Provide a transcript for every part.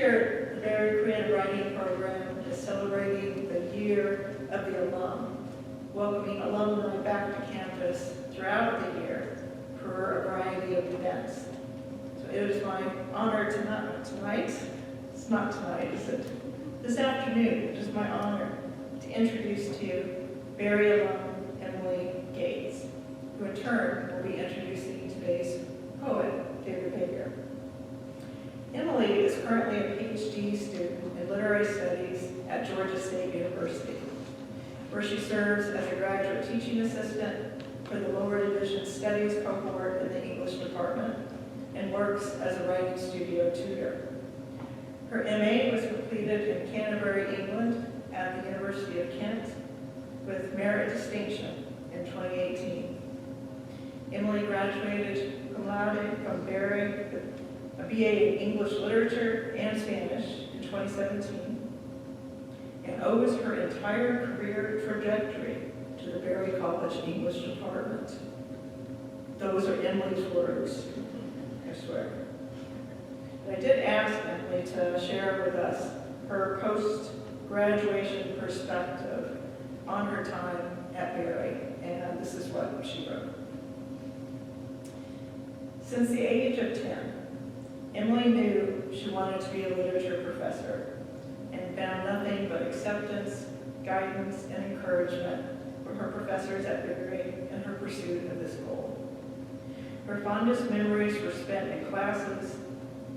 year, the Barry Creative Writing Program is celebrating the year of the alum, welcoming alumni back to campus throughout the year for a variety of events. So it is my honor tonight, it's not tonight, is it? This afternoon, it is my honor to introduce to you Barry alum Emily Gates, who in turn will be introducing today's poet, David Baker. Emily is currently a PhD student in literary studies at Georgia State University, where she serves as a graduate teaching assistant for the lower division studies cohort in the English department and works as a writing studio tutor. Her MA was completed in Canterbury, England at the University of Kent with merit distinction in 2018. Emily graduated cum laude from Barry with a BA in English Literature and Spanish in 2017, and owes her entire career trajectory to the Barry College English department. Those are Emily's words, I swear. And I did ask Emily to share with us her post-graduation perspective on her time at Barry, and this is what she wrote. Since the age of 10, Emily knew she wanted to be a literature professor and found nothing but acceptance, guidance, and encouragement from her professors at Barry in her pursuit of this goal. Her fondest memories were spent in classes,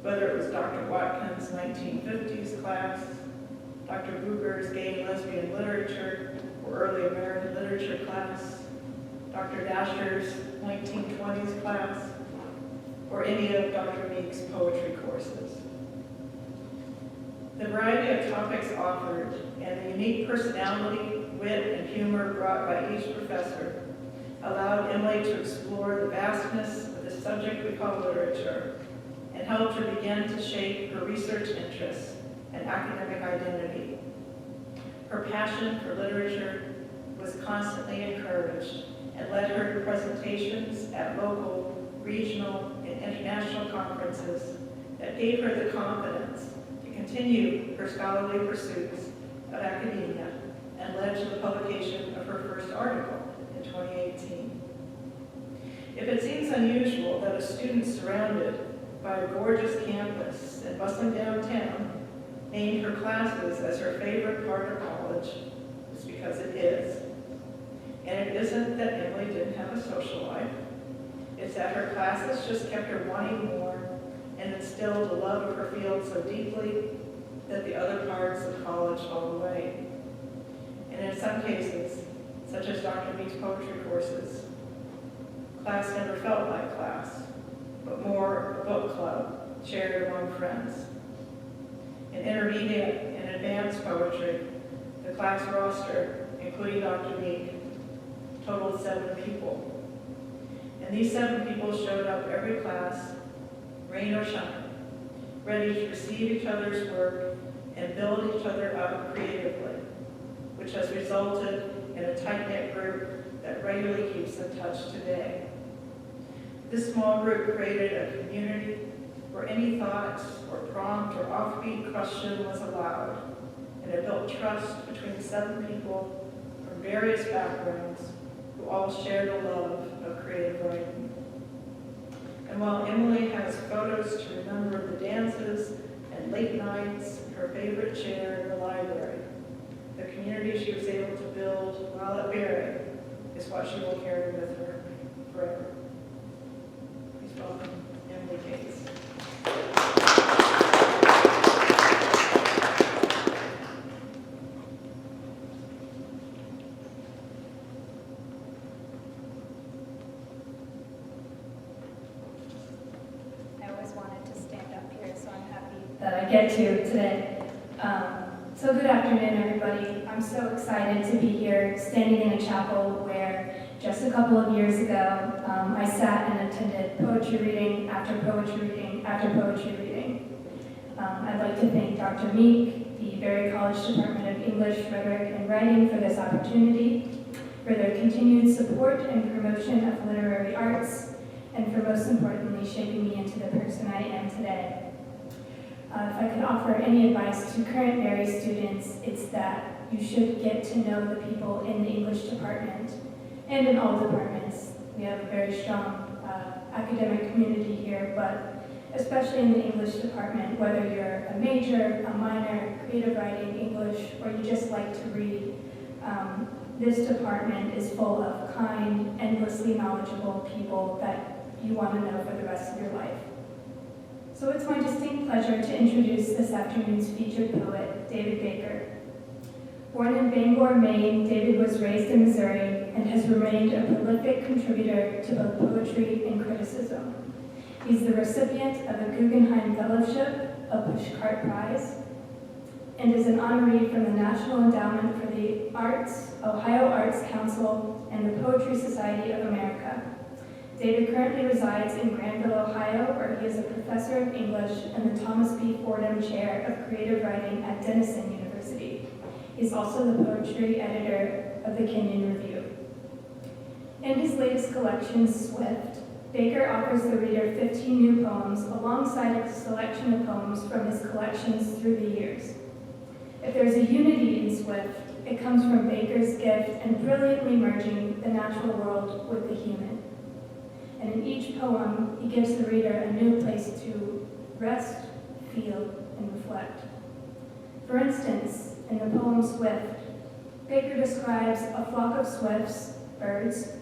whether it was Dr. Watkins' 1950s class, Dr. Booker's Gay and Lesbian Literature or Early American Literature class, Dr. Dasher's 1920s class, or any of Dr. Meek's poetry courses. The variety of topics offered and the unique personality, wit, and humor brought by each professor allowed Emily to explore the vastness of the subject we call literature and helped her begin to shape her research interests and academic identity. Her passion for literature was constantly encouraged and led her to presentations at local, regional, and international conferences that gave her the confidence to continue her scholarly pursuits of academia and led to the publication of her first article in 2018. If it seems unusual that a student surrounded by a gorgeous campus and bustling downtown named her classes as her favorite part of college, it's because it is. And it isn't that Emily didn't have a social life. It's that her classes just kept her wanting more and instilled a love of her field so deeply that the other parts of college fall away. And in some cases, such as Dr. Meek's poetry courses, class never felt like class, but more a book club shared among friends. In intermediate and advanced poetry, the class roster, including Dr. Meek, totaled 7 people. And these 7 people showed up every class, rain or shine, ready to receive each other's work and build each other up creatively, which has resulted in a tight-knit group that regularly keeps in touch today. This small group created a community where any thought or prompt or offbeat question was allowed, and it built trust between 7 people from various backgrounds who all shared a love of creative writing. And while Emily has photos to remember the dances and late nights in her favorite chair in the library, the community she was able to build while at Barry is what she will carry with her forever. Please welcome Emily Gates. That I get to today. So good afternoon, everybody. I'm so excited to be here, standing in a chapel where just a couple of years ago, I sat and attended poetry reading after poetry reading after poetry reading. I'd like to thank Dr. Meek, the Barry College Department of English, Rhetoric, and Writing for this opportunity, for their continued support and promotion of literary arts, and for most importantly, shaping me into the person I am today. If I could offer any advice to current Berry students, it's that you should get to know the people in the English department and in all departments. We have a very strong academic community here, but especially in the English department, whether you're a major, a minor, creative writing, English, or you just like to read, this department is full of kind, endlessly knowledgeable people that you want to know for the rest of your life. So it's my distinct pleasure to introduce this afternoon's featured poet, David Baker. Born in Bangor, Maine, David was raised in Missouri and has remained a prolific contributor to both poetry and criticism. He's the recipient of a Guggenheim Fellowship, a Pushcart Prize, and is an honoree from the National Endowment for the Arts, Ohio Arts Council, and the Poetry Society of America. David currently resides in Granville, Ohio, where he is a professor of English and the Thomas B. Fordham Chair of Creative Writing at Denison University. He's also the poetry editor of the Kenyon Review. In his latest collection, Swift, Baker offers the reader 15 new poems alongside a selection of poems from his collections through the years. If there's a unity in Swift, it comes from Baker's gift and brilliantly merging the natural world with the human. And in each poem, he gives the reader a new place to rest, feel, and reflect. For instance, in the poem Swift, Baker describes a flock of swifts, birds,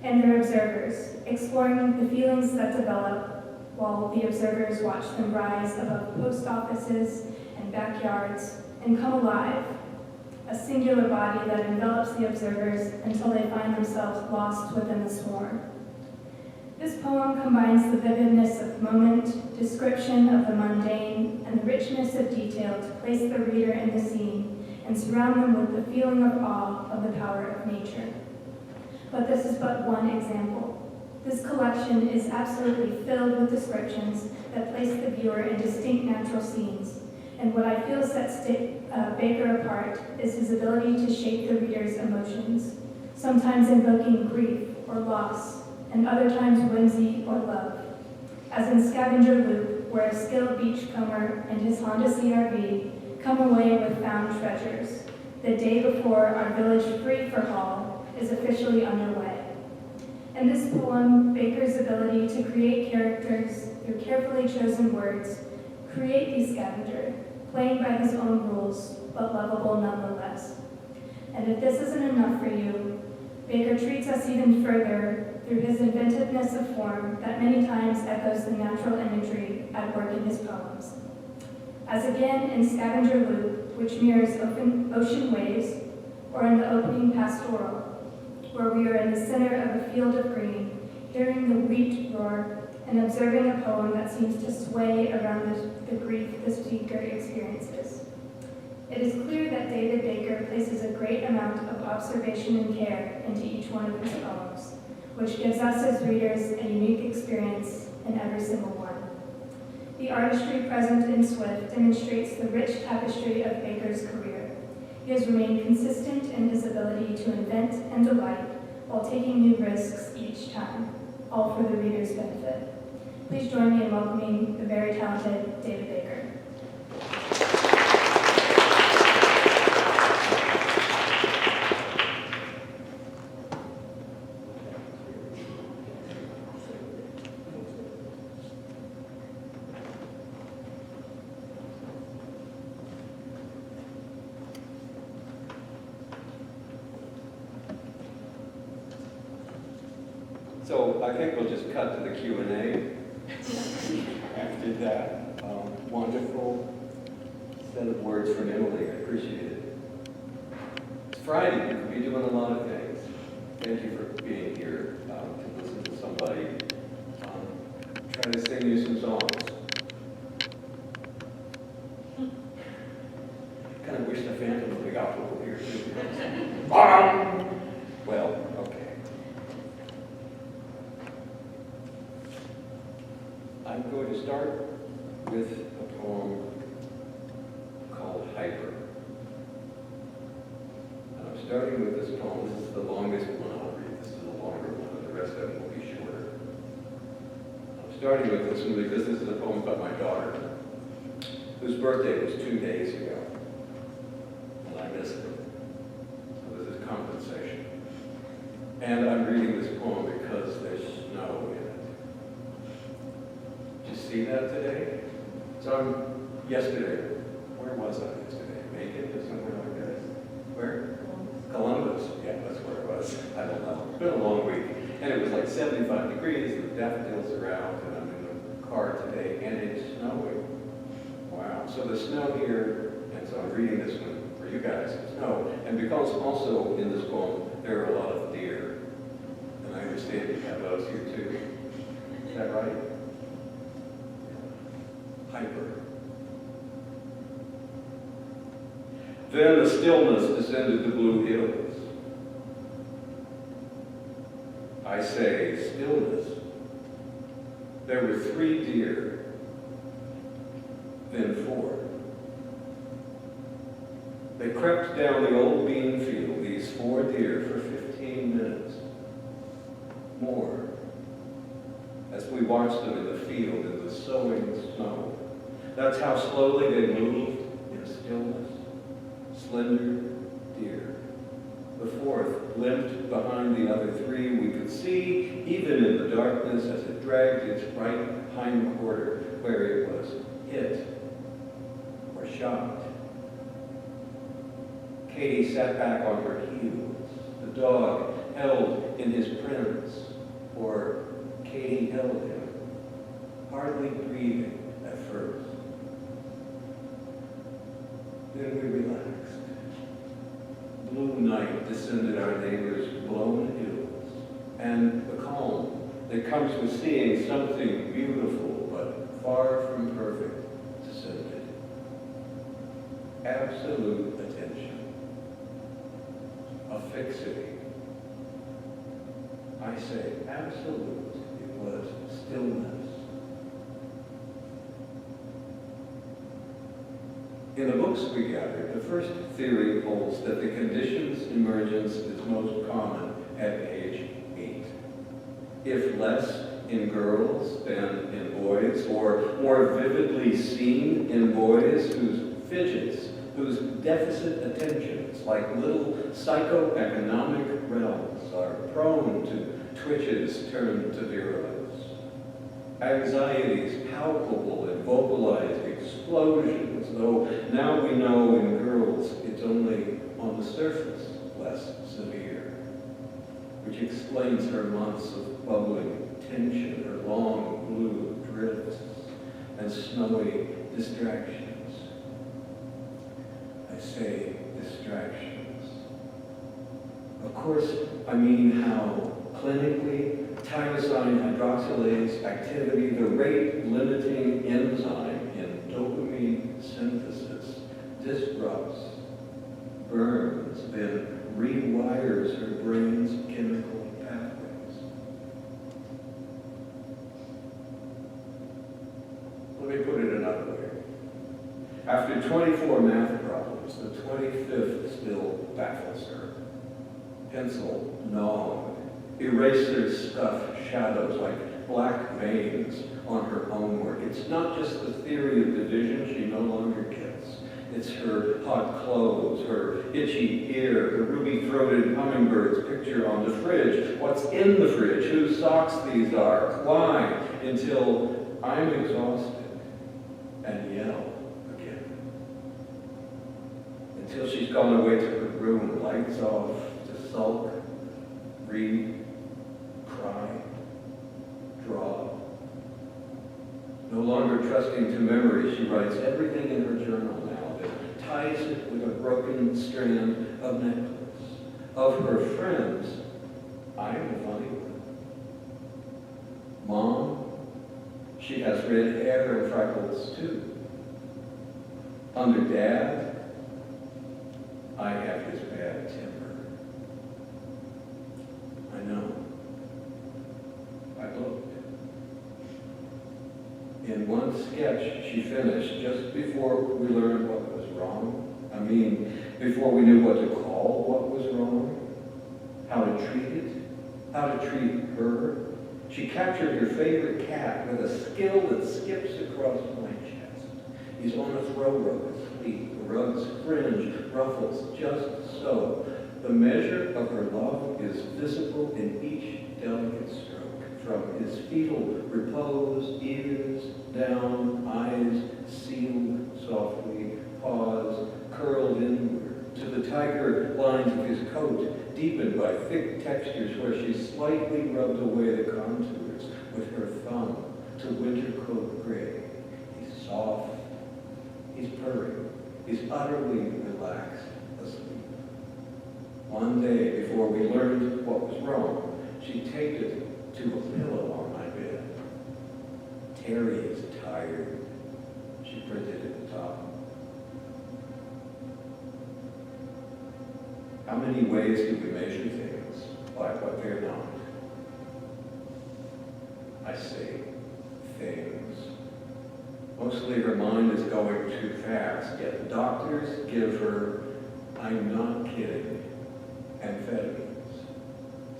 and their observers, exploring the feelings that develop while the observers watch them rise above post offices and backyards and come alive, a singular body that envelops the observers until they find themselves lost within the swarm. This poem combines the vividness of moment, description of the mundane, and the richness of detail to place the reader in the scene and surround them with the feeling of awe of the power of nature. But this is but one example. This collection is absolutely filled with descriptions that place the viewer in distinct natural scenes, and what I feel sets Baker apart is his ability to shape the reader's emotions, sometimes invoking grief or loss, and other times whimsy or love. As in Scavenger Loop, where a skilled beachcomber and his Honda CR-V come away with found treasures, the day before our village free-for-all is officially underway. In this poem, Baker's ability to create characters through carefully chosen words create the scavenger, playing by his own rules, but lovable nonetheless. And if this isn't enough for you, Baker treats us even further through his inventiveness of form that many times echoes the natural imagery at work in his poems. As again in Scavenger Loop, which mirrors ocean waves, or in the opening pastoral, where we are in the center of a field of green, hearing the wheat roar and observing a poem that seems to sway around the grief the speaker experiences. It is clear that David Baker places a great amount of observation and care into each one of his poems, which gives us as readers a unique experience in every single one. The artistry present in Swift demonstrates the rich tapestry of Baker's career. He has remained consistent in his ability to invent and delight while taking new risks each time, all for the reader's benefit. Please join me in welcoming the very talented David Baker. So I think we'll just cut to the Q&A after that wonderful set of words from Emily. I appreciate it. It's Friday. You could be doing a lot of things. Thank you for being here to listen to somebody try to sing you some songs. Kind of wish the Phantom of the Opera were here too. Well, okay. I'm going to start with a poem called Hyper. And I'm starting with this poem. This is the longest one I'll read. This is a longer one, but the rest of it will be shorter. I'm starting with this one because this is a poem about my daughter. whose birthday was 2 days ago, and I missed him. So this is compensation. And I'm reading this poem because there's snow in it. Did you see that today? So yesterday, where was I yesterday? Macon or somewhere like that? Where? Columbus. Yeah, that's where it was. I don't know. It's been a long week. And it was like 75 degrees, and the daffodils are out, and I'm in the car today, and it's snowing. Wow. So the snow here, and so I'm reading this one for you guys, snow. And because also in this poem, there are a lot of deer. And I understand you have those here too. Is that right? Hyper. Then the stillness descended the blue hills. I say, stillness. There were 3 deer, then 4. They crept down the old bean field, these 4 deer, for 15 minutes. More. As we watched them in the field in the sowing snow. That's how slowly they moved in stillness. Slender deer. The 4th limped behind the other 3. We could see, even in the darkness, as it dragged its right hind quarter, where it was hit or shot. Katie sat back on her heels. The dog held in his prints, or Katie held him, hardly breathing at first. Then we relaxed. Blue night descended our neighbor's blown hills, and the calm that comes with seeing something beautiful but far from perfect descended. Absolute attention. A fixity. I say absolute. It was stillness. In the books we gathered, the first theory holds that the condition's emergence is most common at age 8. If less in girls than in boys, or more vividly seen in boys whose fidgets, whose deficit attentions, like little psychoeconomic realms, are prone to twitches turned to virulence. Anxieties palpable and vocalized explosions, though now we know in girls it's only on the surface less severe, which explains her months of bubbling tension, her long blue drifts, and snowy distractions. I say distractions. Of course, I mean how clinically tyrosine hydroxylase activity, the rate-limiting enzyme in dopamine synthesis, disrupts, burns, then rewires her brain's chemical pathways. Let me put it another way. After 24 math problems, the 25th still baffles her. Pencil gnawed. Erasers scuff shadows like black veins on her homework. It's not just the theory of division she no longer gets. It's her hot clothes, her itchy ear, the ruby-throated hummingbird's picture on the fridge. What's in the fridge? Whose socks these are? Why? Until I'm exhausted and yell again. Until she's gone away to her room, lights off, to sulk, read, cry, draw. No longer trusting to memory, she writes everything in her journal now that ties it with a broken strand of necklace. Of her friends, I am the funny one. Mom, she has red hair and freckles too. Under Dad, I have his bad temper. I know. I looked. In one sketch she finished just before we learned what was wrong. I mean, before we knew what to call what was wrong, how to treat it, how to treat her. She captured her favorite cat with a skill that skips across my chest. He's on a throw rug asleep. The rug's fringe ruffles just so. The measure of her love is visible in each delicate stroke. From his fetal repose, ears down, eyes sealed softly, paws curled inward, to the tiger lines of his coat, deepened by thick textures where she slightly rubbed away the contours with her thumb to winter coat gray. He's soft, he's purring, he's utterly relaxed, asleep. One day, before we learned what was wrong, she taped it to a pillow on my bed. Terry is tired, she printed at the top. How many ways do we measure things by what they're not? I say things. Mostly her mind is going too fast, yet the doctors give her, I'm not kidding, amphetamines.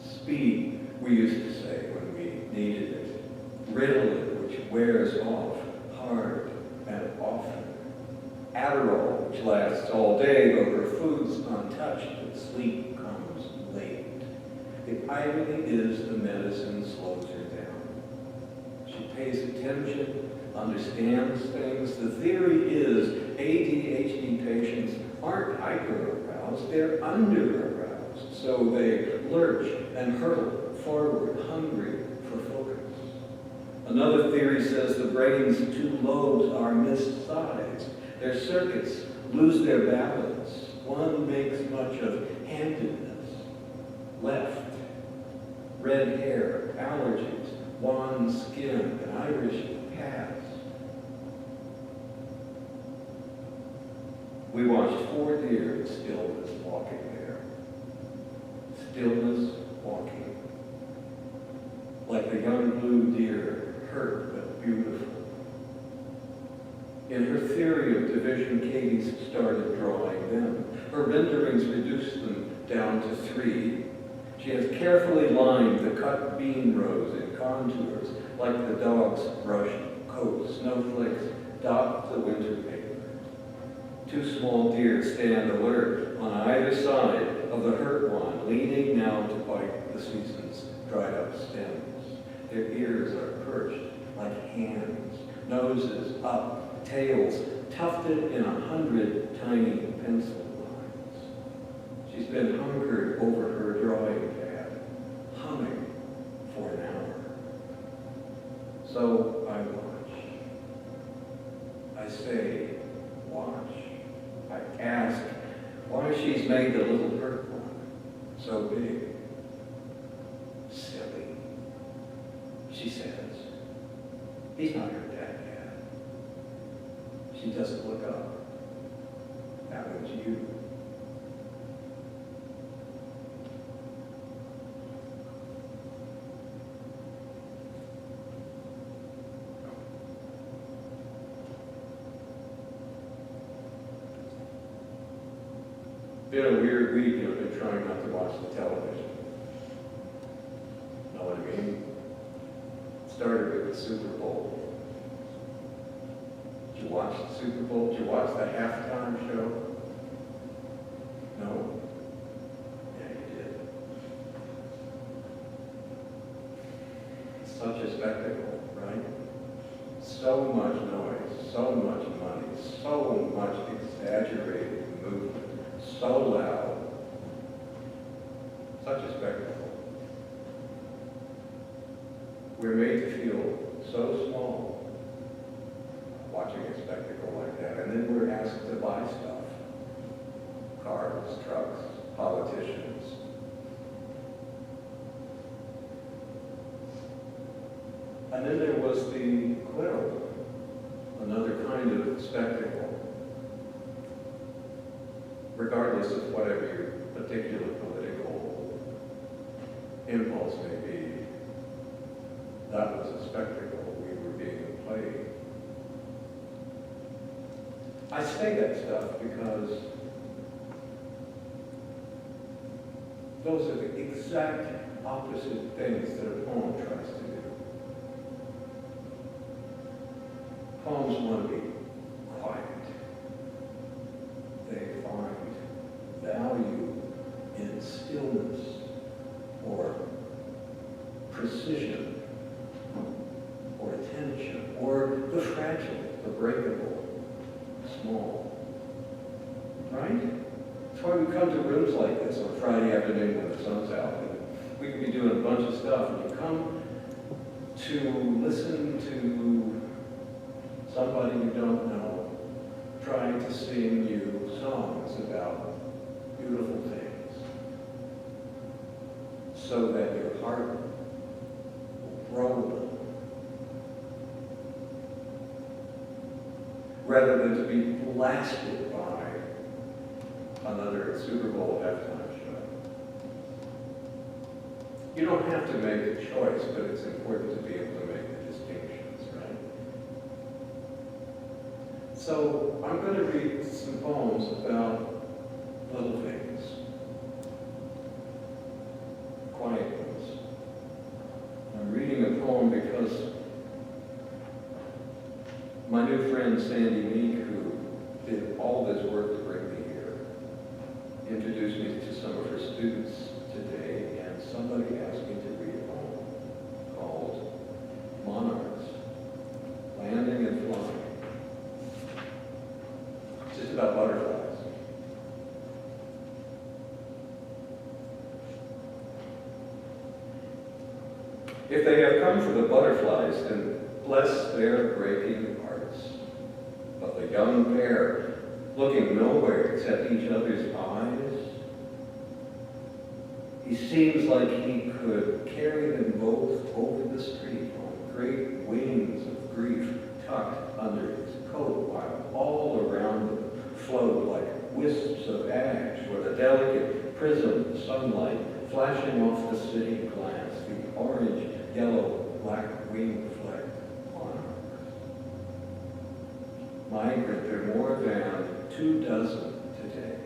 Speed, we used to say when we needed it. Ritalin, which wears off hard and often. Adderall, which lasts all day, though her food's untouched and sleep comes late. The irony is the medicine slows her down. She pays attention, understands things. The theory is ADHD patients aren't hyper-aroused, they're under-aroused. So they lurch and hurtle forward, hungry for focus. Another theory says the brain's two lobes are missized. Their circuits lose their balance. One makes much of handedness, left, red hair, allergies, wan skin, an Irish past. We watched 4 deer in stillness walking there. Stillness walking. Like the young blue deer, hurt but beautiful. In her theory of division, Katie started drawing them. Her renderings reduced them down to 3. She has carefully lined the cut bean rows in contours, like the dog's brush coat. Snowflakes dot the winter paper. 2 small deer stand alert on either side of the hurt one, leaning now to bite the season's dried up stems. Their ears are perched like hands, noses up, tails tufted in 100 tiny pencil lines. She's been hunkered over her drawing pad, humming for an hour. So I watch. I say, watch. I ask why she's made the little hurt one so big. Silly, she says. He's not hurt that bad. She doesn't look up. That was you. Been a weird week, and I've been trying not to watch the television. Know what I mean? Started with the Super Bowl. Did you watch the Super Bowl? Did you watch the halftime show? No? Yeah, you did. It's such a spectacle, right? So much noise, so much money, so much exaggerated movement. So loud, such a spectacle. We're made to feel so small watching a spectacle like that, and then we're asked to buy stuff. Cars, trucks, politicians. And then there was the quill, another kind of spectacle. Regardless of whatever your particular political impulse may be, that was a spectacle we were being played. I say that stuff because those are the exact opposite things that a poem tries to do. Poems want to be quiet. and stillness, or precision, or attention, or the fragile, the breakable, small. Right? That's why we come to rooms like this on Friday afternoon when the sun's out. And we could be doing a bunch of stuff, and you come to listen to somebody you don't know trying to sing you songs about beautiful things, so that your heart will grow, rather than to be blasted by another Super Bowl halftime show. You don't have to make a choice, but it's important to be able to make the distinctions, right? So I'm going to read some poems about little things, quiet ones. I'm reading a poem because my new friend Sandy Meek, who did all this work to bring me here, introduced me to some of her students today, and somebody asked me to read a poem called Monarchs, Landing and Flying. It's just about butterflies. If they have come for the butterflies, then bless their breaking hearts. But the young pair, looking nowhere except each other's eyes, he seems like he could carry them both over the street on great wings of grief tucked under his coat, while all around them flowed like wisps of ash, or the delicate prism of sunlight flashing off the city glass, the orange, yellow, black wing flecked monarchs. Migrant, there are more than 24 today.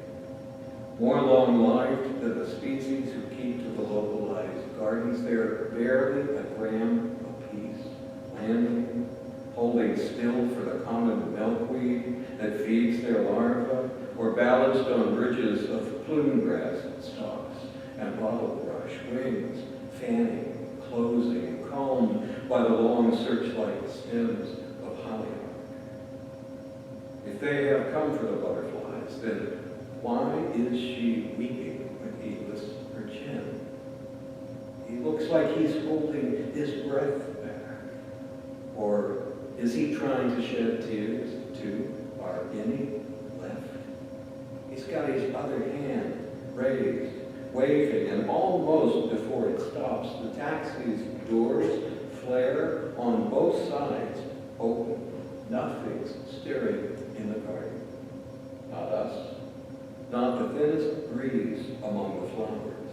More long-lived than the species who keep to the localized gardens. They're barely a gram apiece, landing, holding still for the common milkweed that feeds their larvae, or balanced on bridges of plume grass stalks and bottle brush wings, fanning, closing, combed by the long searchlight stems of hollyhock. If they have come for the butterflies, then why is she weeping when he lifts her chin? He looks like he's holding his breath back. Or is he trying to shed tears too? Are any left? He's got his other hand raised, waving, and almost before it stops, the taxi's doors flare on both sides open. Nothing's stirring in the garden. Not us. Not the thinnest breeze among the flowers.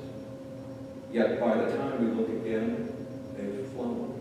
Yet by the time we look again, they've flown.